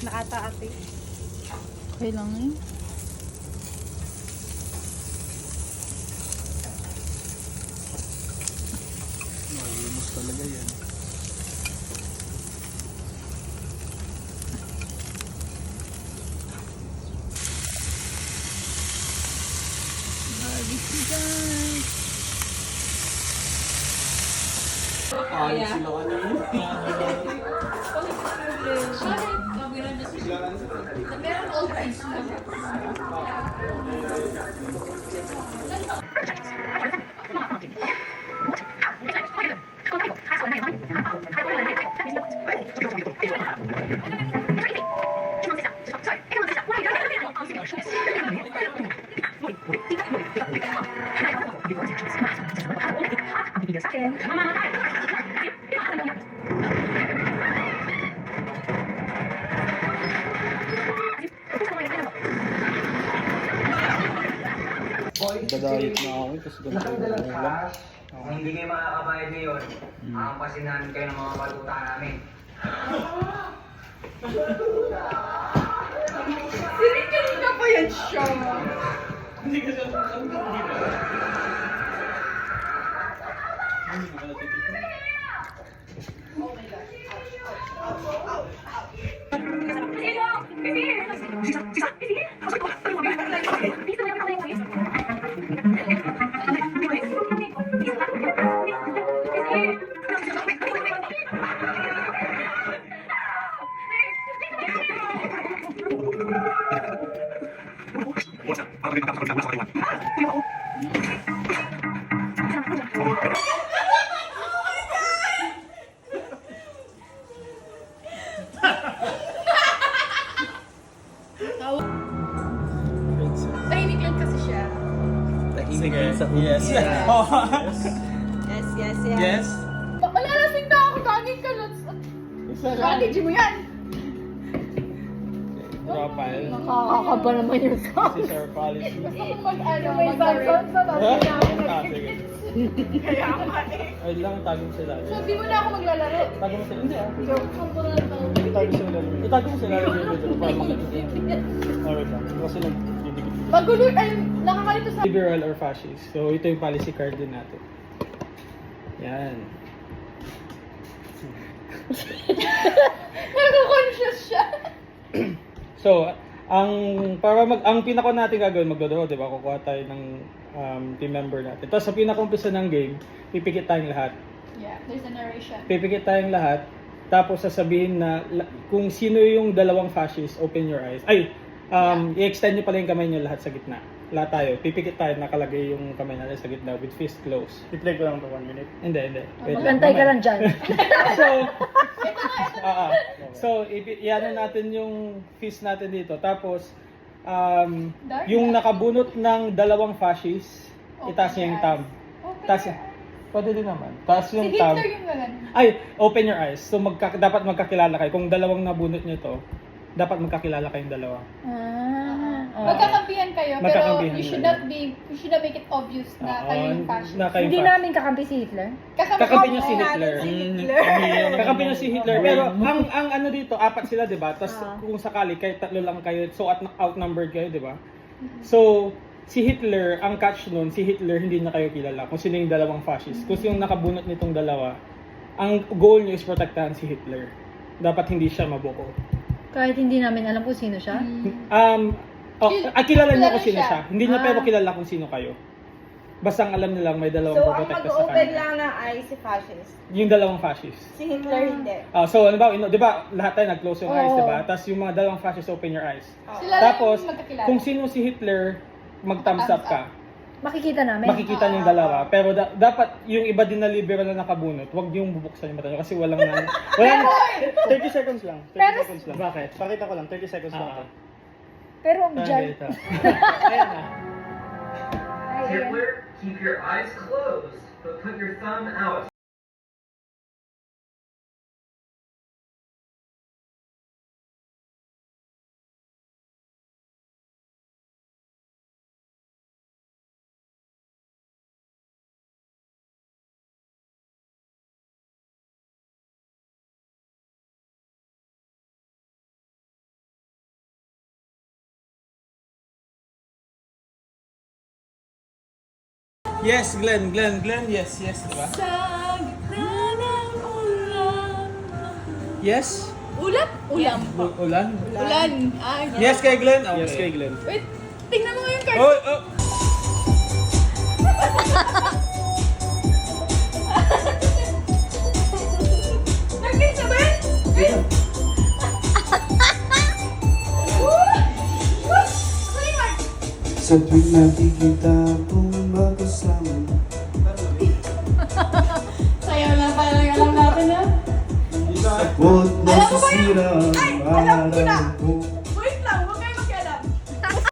na ata ate. Okay lang eh. Malimos talaga yan. Barbecue guys. Ayos sila kanina. Dadayot na ako kasi ganito yung ulam. Kung hindi kayo makakabayad ngayon, ampasin namin kayo ng mga baluta namin. Kanina pa yan siya. Tahimik lang kasi siya. Sige. Yes. Yes. Yes. Malalasing na ako, gagin ka lang. Strategy mo yan. Rafael. Nakakakaba naman yung sound. Si Sir Policy. May sound na Ah, sige. Ay lang, tagong sila. So, di mo na ako maglalaro. Tagong sila. Hindi ah. Joke. Itago sila. Itago mo sila yung video para makikita. Alright lang. Kasi nagdidikit. Magulo, ay, nakakalito sa... Liberal or fascist. So, ito yung policy card din natin. Yan. Nagko-conscious siya. So, ang pinaka natin gagawin, magdodraw, di ba? Kukuha tayo ng team member natin. Tapos sa pinaka-umpisa ng game, pipikit tayong lahat. Yeah, there's a narration. Pipikit tayong lahat. Tapos sasabihin na kung sino yung dalawang fascist, open your eyes. Ay, i-extend nyo pala yung kamay nyo lahat sa gitna. Lahat tayo. Pipikit tayo, nakalagay yung kamay natin sa gitna with fist close. I-play ko lang to 1 minute. Hindi. Wait Magantay ka lang dyan. So, so iano natin yung fist natin dito. Tapos, yung nakabunot ng dalawang fascist, itaas niya yung thumb. Taas niya. Pwede din naman. Taas Si yung thumb. Hitler yung gano'n. Ay, open your eyes. So, dapat magkakilala kayo. Kung dalawang nabunot nyo to, dapat magkakilala kayong dalawa. Magkakampihan kayo, pero Magkakampihan you should kayo. not make it obvious na kayo yung fascist. Na kayo Hindi fascist. namin kakampi si Hitler. Kakampi niya si Hitler. Hitler. Kakampi niya si Hitler. Pero ang ano dito, apat sila, 'di ba? Tapos kung sakali kahit tatlo lang kayo, so outnumbered kayo, 'di ba? So si Hitler, ang catch nun, si Hitler hindi niya kayo kilala kung sino yung dalawang fascist. Kung sino yung nakabunot nitong dalawa, ang goal niyo is protektahan si Hitler. Dapat hindi siya mabuko. Kahit hindi namin alam kung sino siya. Kilala niyo kung Kilala sino siya. siya. Hindi niya pero kilala kung sino kayo. Basta ang alam nilang may dalawang So, ang protekta sa mag-open kanya. lang ng eyes si fascist. Yung dalawang fascist. Si Hitler hindi. So, ano ba, di ba, lahat tayo nag-close yung eyes, Oo. di ba? Tapos yung mga dalawang fascists, open your eyes. Sila lang Tapos, yung magkakilala. kung sino si Hitler, mag-thumbs up ka. Makikita namin. Makikita niyo yung dalawa. Pero dapat yung iba din na liberal na nakabunot, huwag yung bubuksan yung mata niyo kasi walang 30 seconds lang. 30 seconds lang. Bakit? Pakita ko lang, 30 seconds lang. Pero dyan. Ayan na. Hitler, keep your eyes closed, but put your thumb out. Yes, Glenn, yes, diba? Sa gitna ng ulan. Yes? Ulan? Ulam. Ulan? Ulan. Ay, Yes kay Glenn? Okay. Yes kay Glenn. Wait, tingnan mo nga yung card. Oh, oh. Naging sabay? Wait. Ano yung card? Sa tuwing nakikita kong magkasama. Sayaw lang pala lang alam natin ha. Huwag nasisira ang alam ko na. araw ko.